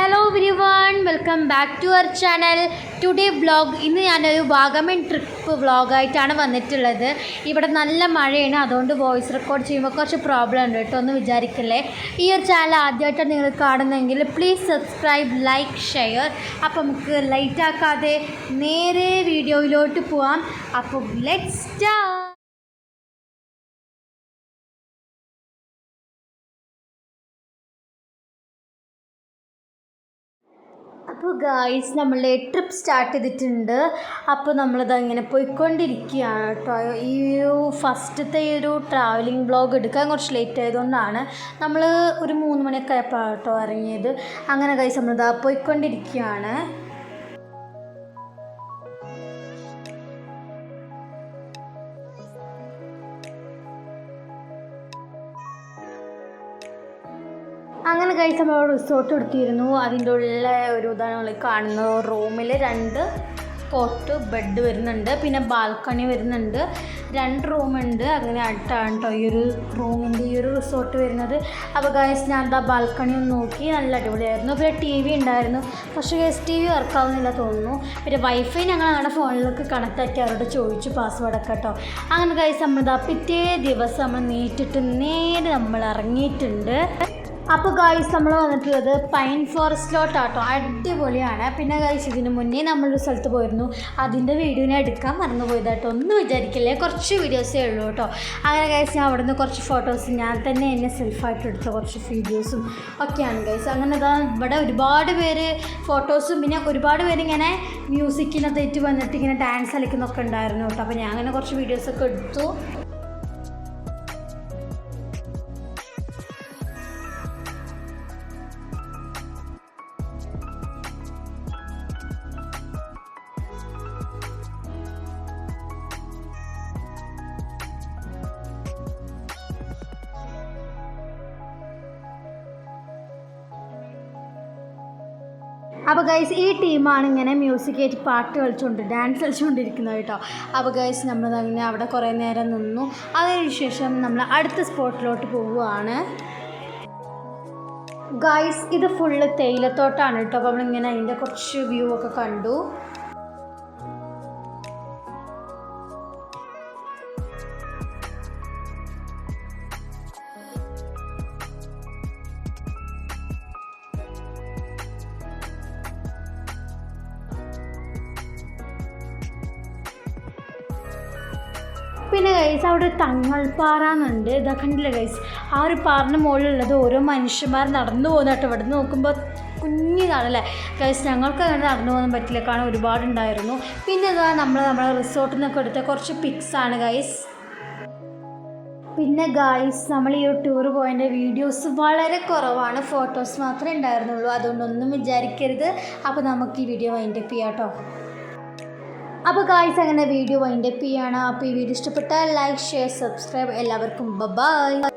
Hello everyone, welcome back to our channel. Today vlog. ഇന്ന് ഞാനൊരു Vagamon trip വ്ളോഗായിട്ടാണ് വന്നിട്ടുള്ളത്. ഇവിടെ നല്ല മഴയാണ്, അതുകൊണ്ട് വോയിസ് റെക്കോർഡ് ചെയ്യുമ്പോൾ കുറച്ച് പ്രോബ്ലം ഉണ്ട് കേട്ടോ, ഒന്നും വിചാരിക്കില്ലേ. ഈ ഒരു ചാനൽ ആദ്യമായിട്ടാണ് നിങ്ങൾ കാണുന്നതെങ്കിൽ പ്ലീസ് സബ്സ്ക്രൈബ്, ലൈക്ക്, ഷെയർ. അപ്പോൾ നമുക്ക് ലൈറ്റ് ആക്കാതെ നേരെ വീഡിയോയിലോട്ട് പോവാം. അപ്പോൾ ലെറ്റ്സ് സ്റ്റാർട്ട്. അപ്പോൾ ഗായ്സ്, നമ്മളുടെ ട്രിപ്പ് സ്റ്റാർട്ട് ചെയ്തിട്ടുണ്ട്. അപ്പോൾ നമ്മളിത് ഇങ്ങനെ പോയിക്കൊണ്ടിരിക്കുകയാണ് കേട്ടോ. ഈ ഫസ്റ്റത്തെ ഒരു ട്രാവലിംഗ് വ്ളോഗ് എടുക്കാൻ കുറച്ച് ലേറ്റ് ആയതുകൊണ്ടാണ് നമ്മൾ ഒരു 3 മണിയൊക്കെ ആയപ്പോഴാണ് കേട്ടോ ഇറങ്ങിയത്. അങ്ങനെ ഗായ്സ് നമ്മളിതാ പോയിക്കൊണ്ടിരിക്കുകയാണ്. അങ്ങനെ കഴിച്ച് നമ്മൾ റിസോർട്ട് എടുത്തിരുന്നു. അതിൻ്റെ ഉള്ളിലെ ഒരു ഇതാണ് നമ്മൾ കാണുന്നത്. റൂമിൽ 2 കോട്ട് ബെഡ് വരുന്നുണ്ട്, പിന്നെ ബാൽക്കണി വരുന്നുണ്ട്, 2 റൂമുണ്ട്. അങ്ങനെ അടുത്താണ് കേട്ടോ ഈ ഒരു റൂമിൻ്റെ ഈ ഒരു റിസോർട്ട് വരുന്നത്. അപ്പോൾ ഗൈസ്, ഞാൻ എന്താ ബാൽക്കണി ഒന്ന് നോക്കി, നല്ല അടിപൊളിയായിരുന്നു. പിന്നെ TV ഉണ്ടായിരുന്നു, പക്ഷേ ഗൈസ് TV വർക്കാവുന്നില്ല തോന്നുന്നു. പിന്നെ വൈഫൈ ഞങ്ങൾ ഞങ്ങളുടെ ഫോണിലേക്ക് കണക്റ്റ് ആക്കി അവരോട് ചോദിച്ചു പാസ്വേഡൊക്കെ കേട്ടോ. അങ്ങനെ ഗൈസ് നമ്മളിതാ പിറ്റേ ദിവസം നമ്മൾ നീറ്റിട്ട് നേരെ നമ്മൾ ഇറങ്ങിയിട്ടുണ്ട്. അപ്പോൾ ഗായ്സ്, നമ്മൾ വന്നിട്ടുള്ളത് പൈൻ ഫോറസ്റ്റിലോട്ടാട്ടോ. അടിപൊളിയാണ്. പിന്നെ ഗായ്സ്, ഇതിന് മുന്നേ നമ്മളൊരു സ്ഥലത്ത് പോയിരുന്നു, അതിൻ്റെ വീഡിയോനെ എടുക്കാൻ മറന്നു പോയതാട്ടോ. ഒന്നും വിചാരിക്കില്ലേ, കുറച്ച് വീഡിയോസേ ഉള്ളൂ കേട്ടോ. അങ്ങനെ ഗായ്സ്, ഞാൻ അവിടെ നിന്ന് കുറച്ച് ഫോട്ടോസ്, ഞാൻ തന്നെ എന്നെ സെൽഫായിട്ട് എടുത്ത കുറച്ച് വീഡിയോസും ഒക്കെയാണ് ഗായ്സ്. അങ്ങനെ ഇവിടെ ഒരുപാട് പേര് ഫോട്ടോസും, പിന്നെ ഒരുപാട് പേര് ഇങ്ങനെ മ്യൂസിക്കിനകത്തേറ്റ് വന്നിട്ട് ഇങ്ങനെ ഡാൻസ് കളിക്കുന്നൊക്കെ ഉണ്ടായിരുന്നു കേട്ടോ. അപ്പോൾ ഞാൻ അങ്ങനെ കുറച്ച് വീഡിയോസൊക്കെ എടുത്തു. അപ്പോൾ ഗൈസ്, ഈ ടീമാണ് ഇങ്ങനെ മ്യൂസിക് ആയിട്ട് പാട്ട് ഡാൻസ് കളിച്ചുകൊണ്ടിരിക്കുന്നത് കേട്ടോ. അപ്പോൾ ഗൈസ്, നമ്മളങ്ങനെ അവിടെ കുറേ നേരം നിന്നു. അതിനുശേഷം നമ്മൾ അടുത്ത സ്പോട്ടിലോട്ട് പോവുകയാണ്. ഗൈസ്, ഇത് ഫുള്ള് തേയിലത്തോട്ടാണ് കേട്ടോ. അപ്പോൾ നമ്മളിങ്ങനെ അതിൻ്റെ കുറച്ച് വ്യൂ ഒക്കെ കണ്ടു. പിന്നെ ഗൈസ്, അവിടെ തങ്ങൾപ്പാറ എന്നുണ്ട്. ഇതാ കണ്ടില്ല ഗൈസ്, ആ ഒരു പാറിൻ്റെ മുകളിലുള്ളത് ഓരോ മനുഷ്യന്മാർ നടന്നു പോകുന്ന കേട്ടോ. ഇവിടെ നിന്ന് നോക്കുമ്പോൾ കുഞ്ഞിതാണല്ലേ ഗൈസ്. ഞങ്ങൾക്ക് അങ്ങനെ നടന്നു പോകാൻ പറ്റില്ല, കാരണം ഒരുപാടുണ്ടായിരുന്നു. പിന്നെ ഇതാ നമ്മളെ റിസോർട്ടിൽ നിന്നൊക്കെ എടുത്ത കുറച്ച് പിക്സാണ് ഗൈസ്. പിന്നെ ഗൈസ്, നമ്മൾ ഈ ഒരു ടൂർ പോയതിൻ്റെ വീഡിയോസ് വളരെ കുറവാണ്, ഫോട്ടോസ് മാത്രമേ ഉണ്ടായിരുന്നുള്ളൂ. അതുകൊണ്ടൊന്നും വിചാരിക്കരുത്. അപ്പോൾ നമുക്ക് ഈ വീഡിയോ വൈൻഡപ്പ് ചെയ്യാം കേട്ടോ. അപ്പോൾ ഗായ്സ്, അങ്ങനെ വീഡിയോ വൈൻഡപ്പ് ചെയ്യാണ്. അപ്പോൾ ഈ വീഡിയോ ഇഷ്ടപ്പെട്ടാൽ ലൈക്ക്, ഷെയർ, സബ്സ്ക്രൈബ്. എല്ലാവർക്കും ബൈ.